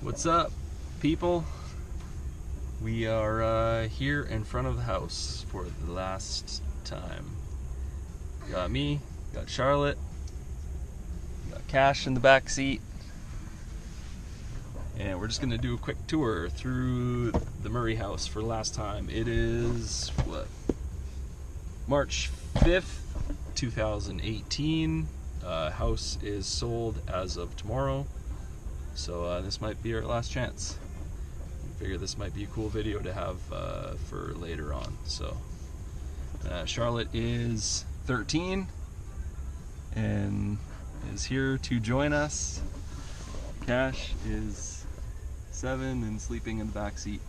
What's up, people? We are here in front of the house for the last time. Got me, got Charlotte, got Cash in the back seat, and we're just gonna do a quick tour through the Murray house for the last time. It is what, March 5th, 2018. House is sold as of tomorrow. So this might be our last chance. I figure this might be a cool video to have for later on. So Charlotte is 13 and is here to join us. Cash is 7 and sleeping in the back seat.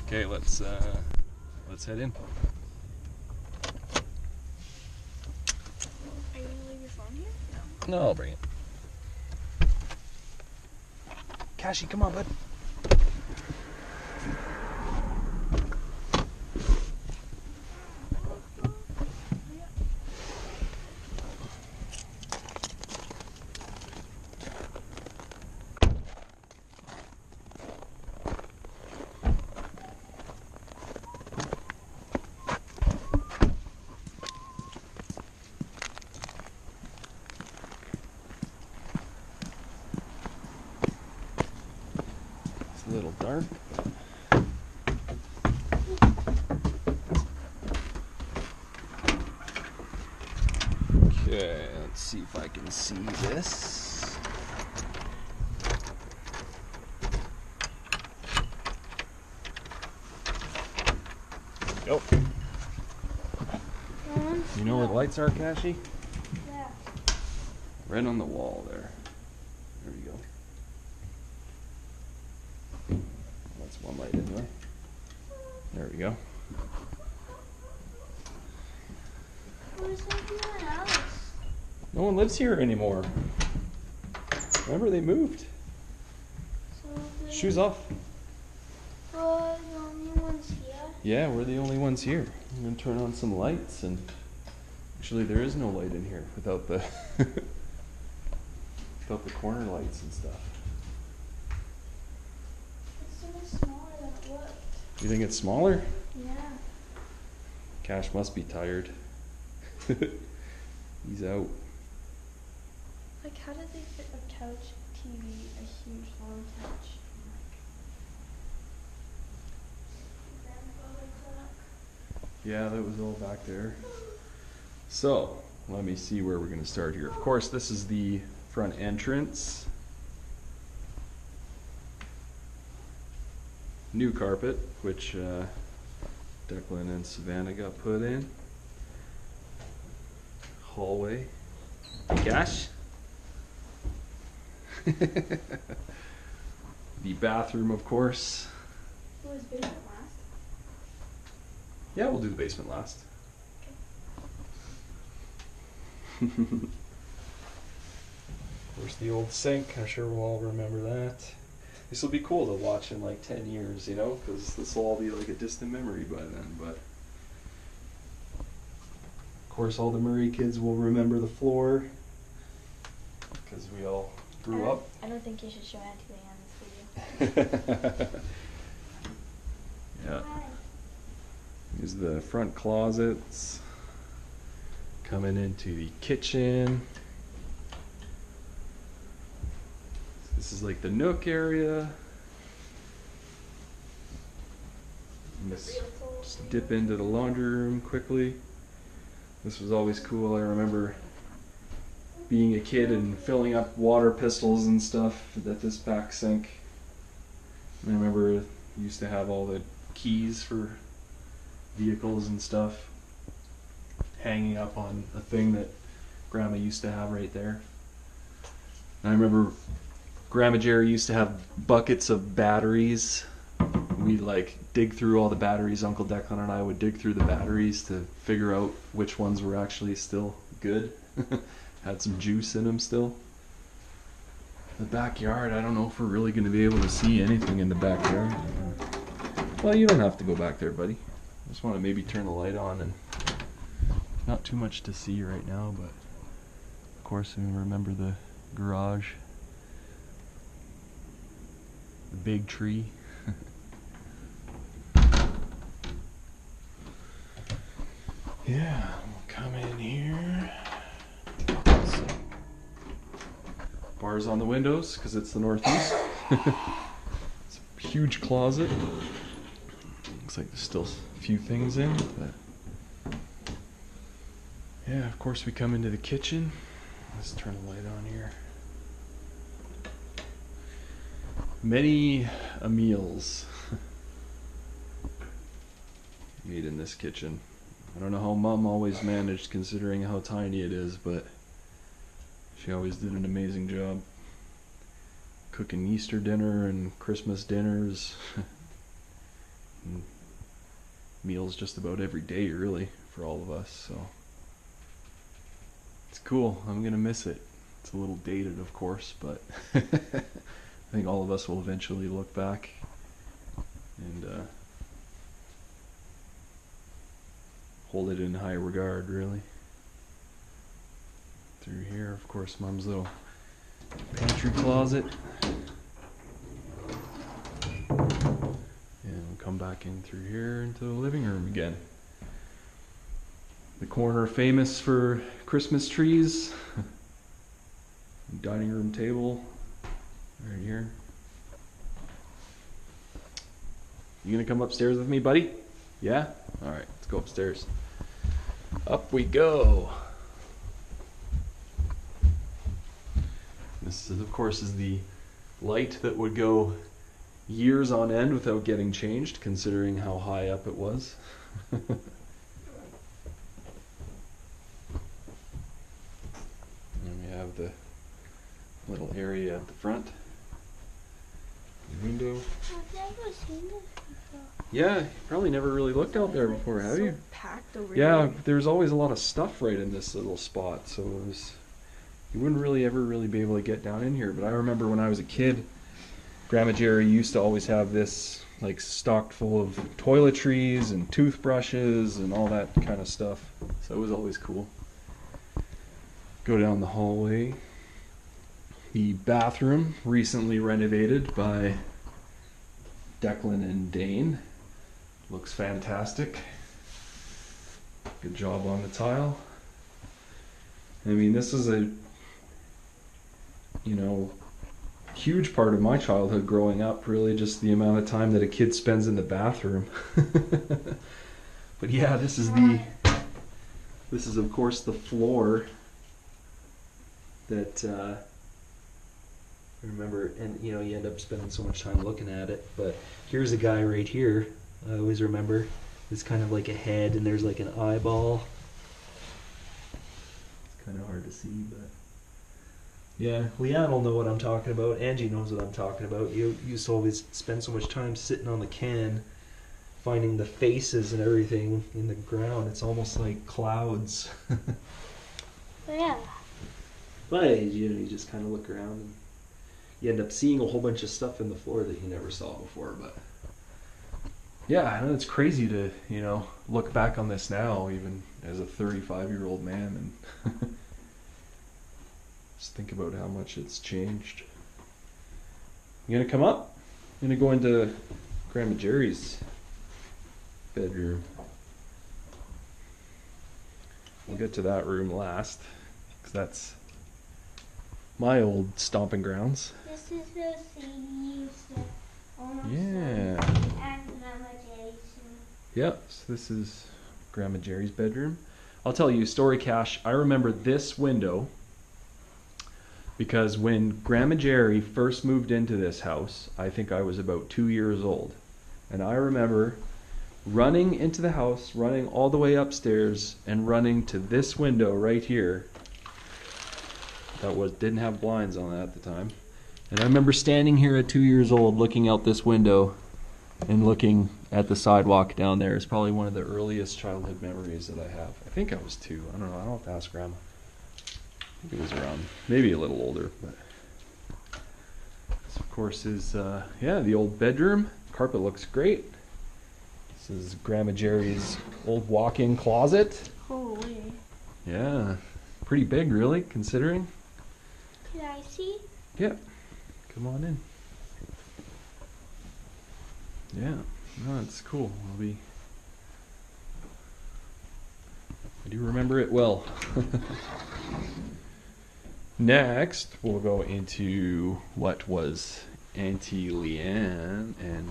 Okay, let's head in. No, I'll bring it. Cashy, come on, bud. A little dark. Okay, let's see if I can see this. Go. You know where the lights are, Cashy? Yeah. Right on the wall there. There we go. That's one light anyway. There we go. Where's my house? No one lives here anymore. Remember, they moved. So Shoes off. the only ones here? Yeah, we're the only ones here. I'm gonna turn on some lights, and actually there is no light in here without the without the corner lights and stuff. It's so much smaller than it looked. You think it's smaller? Yeah. Cash must be tired. He's out. Like, how did they fit a couch, TV, a huge long couch? Grandfather clock. Yeah, that was all back there. So, let me see where we're going to start here. Of course, this is the front entrance. New carpet, which Declan and Savannah got put in. Hallway. Cash. The bathroom, of course. Was basement last? Yeah, we'll do the basement last. Of course, the old sink. I'm sure we'll all remember that. This will be cool to watch in like 10 years, you know, because this will all be like a distant memory by then. But of course, all the Murray kids will remember the floor because we all grew up. I don't think you should show Auntie Leigh on this video. Yeah. Here's the front closets. Coming into the kitchen. This is like the nook area. Just dip into the laundry room quickly. This was always cool. I remember being a kid and filling up water pistols and stuff at this back sink. I remember used to have all the keys for vehicles and stuff hanging up on a thing that Grandma used to have right there. And I remember Grandma Jerry used to have buckets of batteries. We'd like dig through all the batteries. Uncle Declan and I would dig through the batteries to figure out which ones were actually still good. Had some juice in them still. The backyard, I don't know if we're really going to be able to see anything in the backyard. Well, you don't have to go back there, buddy. I just want to maybe turn the light on, and not too much to see right now, but of course I remember the garage. The big tree. Yeah, we'll come in here. So, bars on the windows because it's the Northeast. It's a huge closet. Looks like there's still a few things in, but yeah, of course we come into the kitchen. Let's turn the light on here. Many meals made in this kitchen. I don't know how Mom always managed considering how tiny it is, but she always did an amazing job cooking Easter dinner and Christmas dinners. And meals just about every day really for all of us, so it's cool. I'm gonna miss it. It's a little dated of course, but I think all of us will eventually look back and hold it in high regard, really. Through here, of course, Mom's little pantry closet. And we'll come back in through here into the living room again. The corner famous for Christmas trees. Dining room table right here. You gonna come upstairs with me, buddy? Yeah? Alright, let's go upstairs. Up we go. This is, of course, is the light that would go years on end without getting changed, considering how high up it was. And we have the little area at the front. The window. I've never seen this before. Yeah, probably never really looked out there before, have you? Packed over Yeah, here. there's always a lot of stuff right in this little spot, so it was, you wouldn't really ever really be able to get down in here. But I remember when I was a kid, Grandma Jerry used to always have this like stocked full of toiletries and toothbrushes and all that kind of stuff. So it was always cool. Go down the hallway. The bathroom recently renovated by Declan and Dane. Looks fantastic. Good job on the tile. I mean, this is a, you know, huge part of my childhood growing up, really just the amount of time that a kid spends in the bathroom. But yeah, this is of course the floor that I remember, and you know, you end up spending so much time looking at it, but here's a guy right here. I always remember it's kind of like a head and there's like an eyeball. It's kind of hard to see, but yeah, Leanne will know what I'm talking about. Angie knows what I'm talking about. You used to always spend so much time sitting on the can finding the faces and everything in the ground. It's almost like clouds. Yeah. But you know, you just kind of look around and you end up seeing a whole bunch of stuff in the floor that you never saw before. But yeah, I know it's crazy to, you know, look back on this now, even as a 35-year-old man, and just think about how much it's changed. You gonna come up? I'm gonna go into Grandma Jerry's bedroom. We'll get to that room last, because that's my old stomping grounds. This is the thing Yeah. and Grandma Jerry's. Yep, so this is Grandma Jerry's bedroom. I'll tell you, story cache, I remember this window because when Grandma Jerry first moved into this house, I think I was about 2 years old. And I remember running into the house, running all the way upstairs, and running to this window right here. That didn't have blinds on it at the time. And I remember standing here at 2 years old looking out this window and looking at the sidewalk down there. It's probably one of the earliest childhood memories that I have. I think I was 2. I don't know. I'll have to ask Grandma. I think it was around, maybe a little older. But this, of course, is yeah, the old bedroom. Carpet looks great. This is Grandma Jerry's old walk-in closet. Holy. Yeah, pretty big, really, considering. Can I see? Yeah. Come on in. Yeah. No, it's cool. I do remember it well. Next, we'll go into what was Auntie Leanne and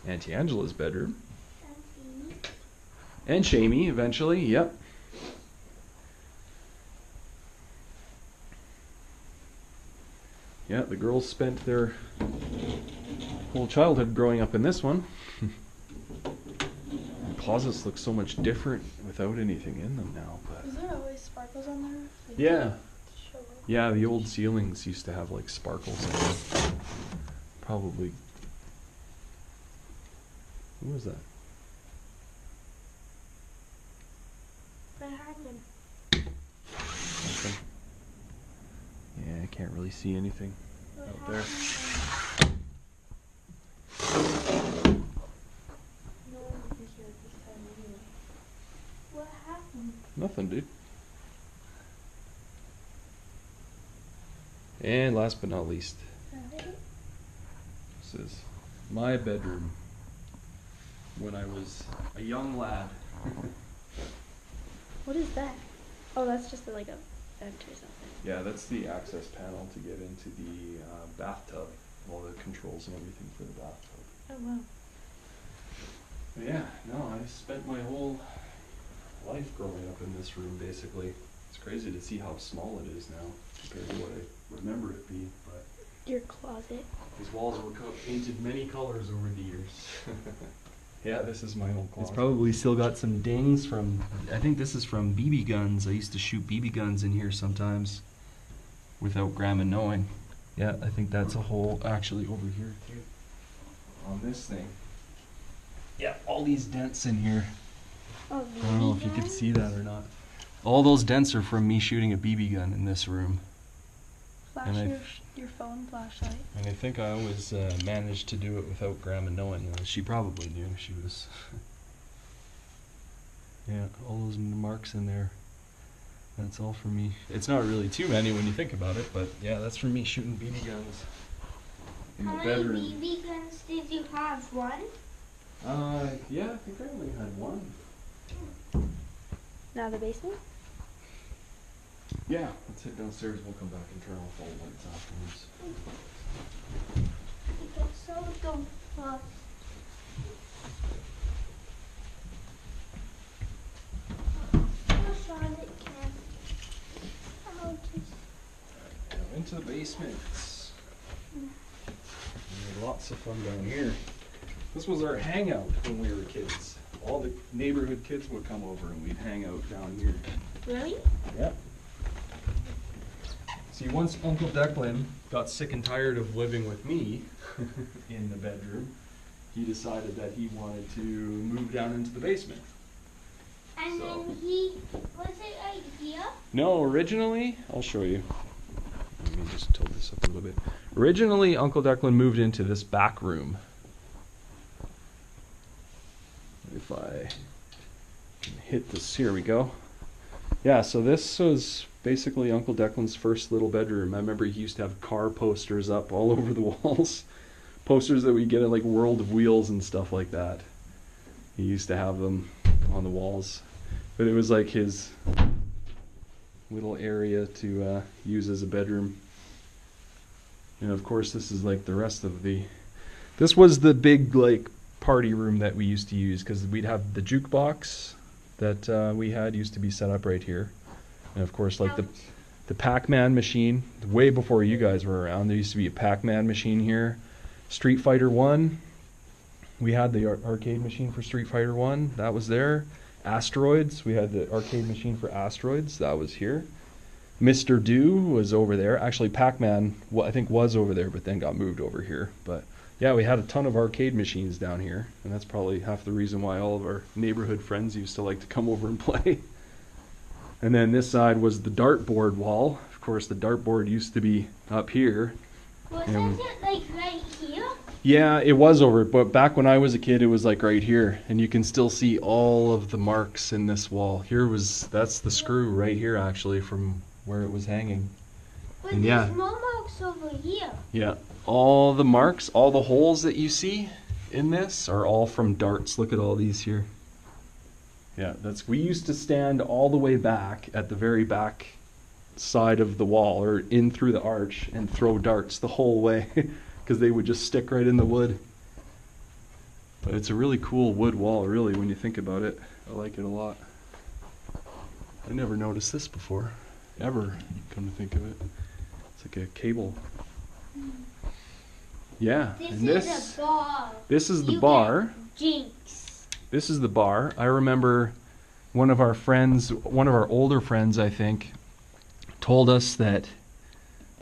Auntie Angela's bedroom. And Shamie, eventually, yep. Yeah, the girls spent their whole childhood growing up in this one. The closets look so much different without anything in them now. But Is there always sparkles on the roof? Like, yeah, show up? yeah, the old ceilings used to have like sparkles in them. Probably. Who was that? What happened? Nothing. Yeah, I can't really see anything What out there. happened? No one will be here this time anyway. What happened? Nothing, dude. And last but not least, this is my bedroom when I was a young lad. What is that? Oh, that's just like a vent or something. Yeah, that's the access panel to get into the bathtub, all the controls and everything for the bathtub. Oh wow. But yeah, no, I spent my whole life growing up in this room basically. It's crazy to see how small it is now compared to what I remember it being, but Your closet. these walls were painted many colors over the years. Yeah, this is my old closet. It's probably still got some dings from, I think this is from BB guns. I used to shoot BB guns in here sometimes without Grandma knowing. Yeah, I think that's a hole actually over here too. On this thing. Yeah, all these dents in here. Oh, I don't know if you could see that or not. All those dents are from me shooting a BB gun in this room. Flash and your phone flashlight. And I think I always managed to do it without Grandma knowing. She probably knew. She was... Yeah, all those marks in there. That's all from me. It's not really too many when you think about it, but yeah, that's from me shooting BB guns. In How the many bedroom. BB guns did you have? One? Yeah, I think I only had one. Now the basement? Yeah, let's head downstairs. We'll come back and turn off all the lights afterwards. Because so don't fuss. Oh, Charlotte can. Oh, just. Now into the basement. We had lots of fun down here. This was our hangout when we were kids. All the neighborhood kids would come over and we'd hang out down here. Really? Yep. See, once Uncle Declan got sick and tired of living with me in the bedroom, he decided that he wanted to move down into the basement. And So- then he. Was it right here? No, originally, I'll show you. Let me just tilt this up a little bit. Originally, Uncle Declan moved into this back room. If I can hit this, here we go. Yeah, so this was basically Uncle Declan's first little bedroom. I remember he used to have car posters up all over the walls. Posters that we get at like World of Wheels and stuff like that. He used to have them on the walls. But it was like his little area to use as a bedroom. And of course this is like the rest of the... This was the big like party room that we used to use because we'd have the jukebox that we had used to be set up right here. And of course like the Pac-Man machine, way before you guys were around, there used to be a Pac-Man machine here. Street Fighter 1, we had the arcade machine for Street Fighter 1, that was there. Asteroids, we had the arcade machine for Asteroids, that was here. Mr. Do was over there. Actually, Pac-Man, I think, was over there, but then got moved over here. But yeah, we had a ton of arcade machines down here, and that's probably half the reason why all of our neighborhood friends used to like to come over and play. And then this side was the dartboard wall. Of course, the dartboard used to be up here. Wasn't it like right here? Yeah, it was over, but back when I was a kid, it was like right here, and you can still see all of the marks in this wall. That's the screw right here, actually, from where it was hanging. But And yeah. there's no more marks over here. Yeah, all the marks, all the holes that you see in this are all from darts. Look at all these here. Yeah, we used to stand all the way back at the very back side of the wall or in through the arch and throw darts the whole way because they would just stick right in the wood. But it's a really cool wood wall, really, when you think about it. I like it a lot. I never noticed this before, ever, come to think of it. It's like a cable. Yeah, and This is a bar. this is the You bar. get Jinx. This is the bar. I remember one of our older friends, I think, told us that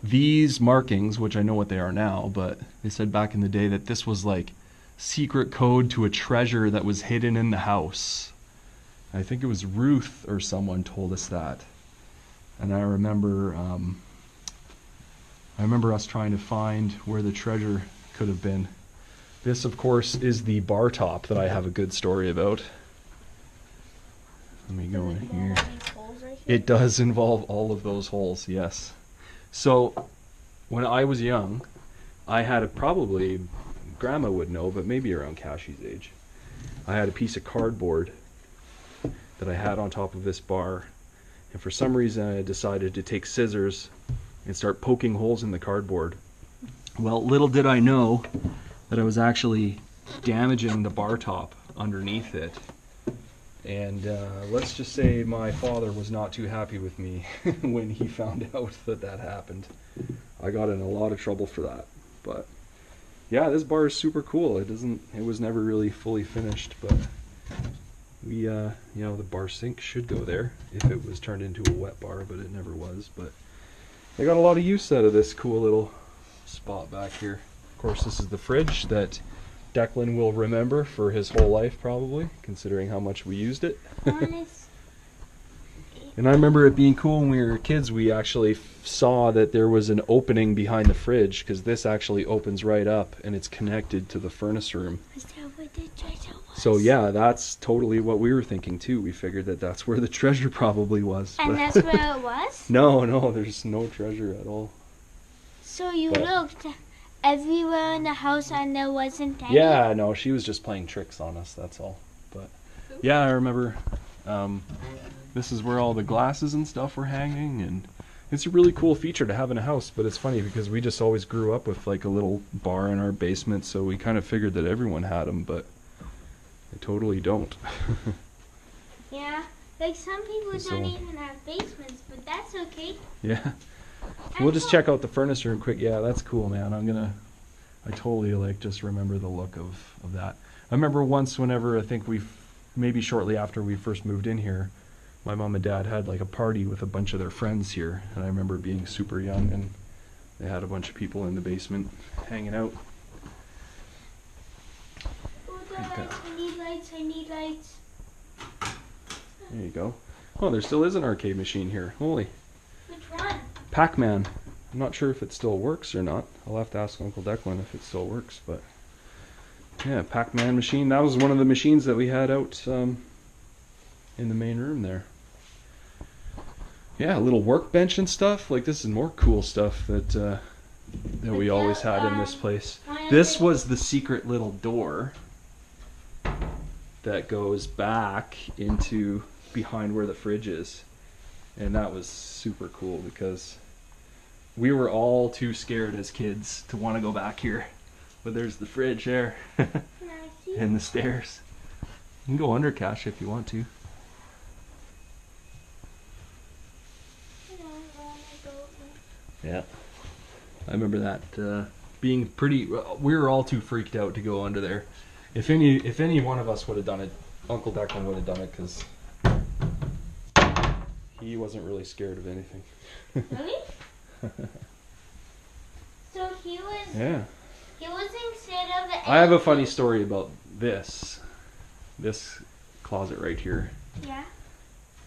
these markings, which I know what they are now, but they said back in the day that this was like secret code to a treasure that was hidden in the house. I think it was Ruth or someone told us that. And I remember us trying to find where the treasure could have been. This, of course, is the bar top that I have a good story about. Let me go in here. It does involve all of those holes, yes. So, when I was young, I had probably, Grandma would know, but maybe around Cashie's age, I had a piece of cardboard that I had on top of this bar. And for some reason, I decided to take scissors and start poking holes in the cardboard. Well, little did I know that I was actually damaging the bar top underneath it. And let's just say my father was not too happy with me when he found out that that happened. I got in a lot of trouble for that. But yeah, this bar is super cool. It was never really fully finished, but we, the bar sink should go there if it was turned into a wet bar, but it never was. But I got a lot of use out of this cool little spot back here. Of course, this is the fridge that Declan will remember for his whole life, probably, considering how much we used it. Honest. And I remember it being cool when we were kids. We actually saw that there was an opening behind the fridge, because this actually opens right up and it's connected to the furnace room. Is that where the treasure was? So yeah, that's totally what we were thinking too. We figured that that's where the treasure probably was. And but- that's where it was? No, there's no treasure at all. So you But- looked everywhere in the house and there wasn't any? Yeah, no, she was just playing tricks on us, that's all. But yeah, I remember this is where all the glasses and stuff were hanging, and it's a really cool feature to have in a house. But it's funny because we just always grew up with like a little bar in our basement, so we kind of figured that everyone had them, but they totally don't. Yeah. Like some people So- don't even have basements, but that's okay. Yeah. We'll just check out the furniture real quick. Yeah, that's cool, man. I totally like just remember the look of that. I remember once whenever I think maybe shortly after we first moved in here, my mom and dad had like a party with a bunch of their friends here. And I remember being super young and they had a bunch of people in the basement hanging out. Oh, the lights, I need lights, I need lights. There you go. Oh, there still is an arcade machine here. Holy. Which one? Pac-Man. I'm not sure if it still works or not. I'll have to ask Uncle Declan if it still works, but yeah, Pac-Man machine. That was one of the machines that we had out in the main room there. Yeah, a little workbench and stuff. Like this is more cool stuff that we always had in this place. This was the secret little door that goes back into behind where the fridge is. And that was super cool because we were all too scared as kids to want to go back here. But there's the fridge there Can I see? and the stairs. You can go under, Cash, if you want to. I don't wanna go in. Yeah. I remember that being pretty... We were all too freaked out to go under there. If any one of us would have done it, Uncle Declan would have done it because he wasn't really scared of anything. Really? So he was Yeah. he wasn't scared of the I have a funny story about this closet right here. Yeah.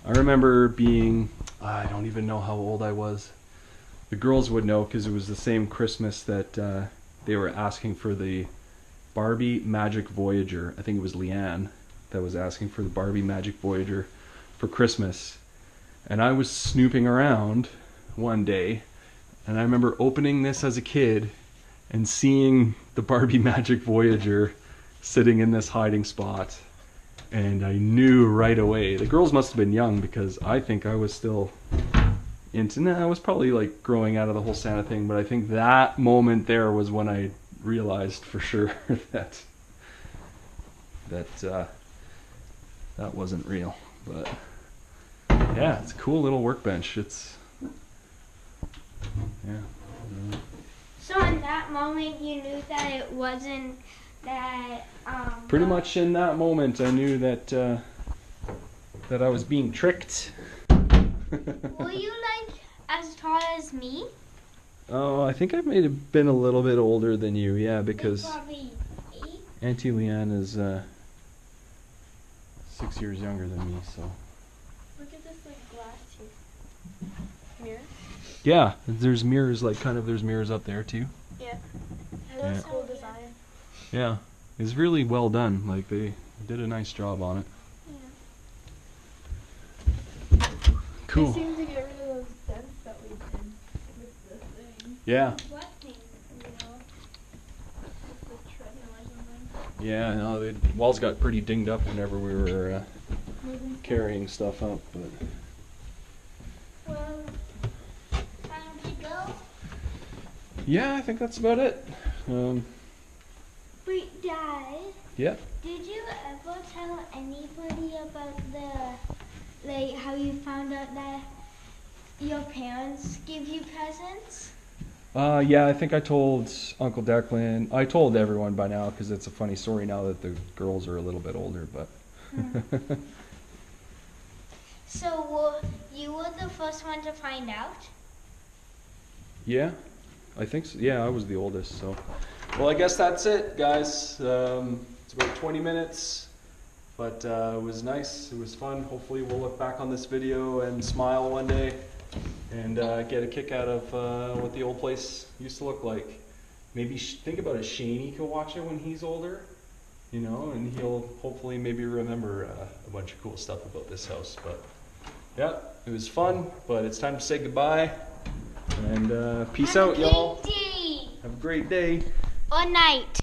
I remember being, I don't even know how old I was. The girls would know because it was the same Christmas that they were asking for the Barbie Magic Voyager. I think it was Leanne that was asking for the Barbie Magic Voyager for Christmas. And I was snooping around one day And I remember opening this as a kid and seeing the Barbie Magic Voyager sitting in this hiding spot. And I knew right away. The girls must have been young because I think I was still into I was probably like growing out of the whole Santa thing, but I think that moment there was when I realized for sure that that wasn't real. But yeah, it's a cool little workbench. It's yeah. So in that moment, you knew that it wasn't that. Pretty much in that moment, I knew that that I was being tricked. Were you like as tall as me? Oh, I think I may have been a little bit older than you, yeah, because Like probably 8. Auntie Leanne is 6 years younger than me, so. Look at this like glass here. Mirror. Yeah, there's mirrors, like there's mirrors up there too. Yeah. Yeah. That's cool design. Yeah, it's really well done. Like they did a nice job on it. Yeah. Cool. They seem to get rid of those dents that we did with the thing. Yeah. What thing? You know, with the treadmill or something. Yeah, no, the walls got pretty dinged up whenever we were Moving carrying stuff up, but. Well, time to go. Yeah, I think that's about it. Wait, Dad. Yeah. Did you ever tell anybody about like how you found out that your parents give you presents? Yeah, I think I told Uncle Declan. I told everyone by now because it's a funny story now that the girls are a little bit older, but. So you were the first one to find out? Yeah, I think so. Yeah, I was the oldest, so. Well, I guess that's it, guys. It's about 20 minutes, but it was nice. It was fun. Hopefully we'll look back on this video and smile one day and get a kick out of what the old place used to look like. Maybe think about it, Shaney could watch it when he's older, you know, and he'll hopefully maybe remember a bunch of cool stuff about this house. But yeah, it was fun, but it's time to say goodbye. And peace out, y'all. Day Have a great day. or night.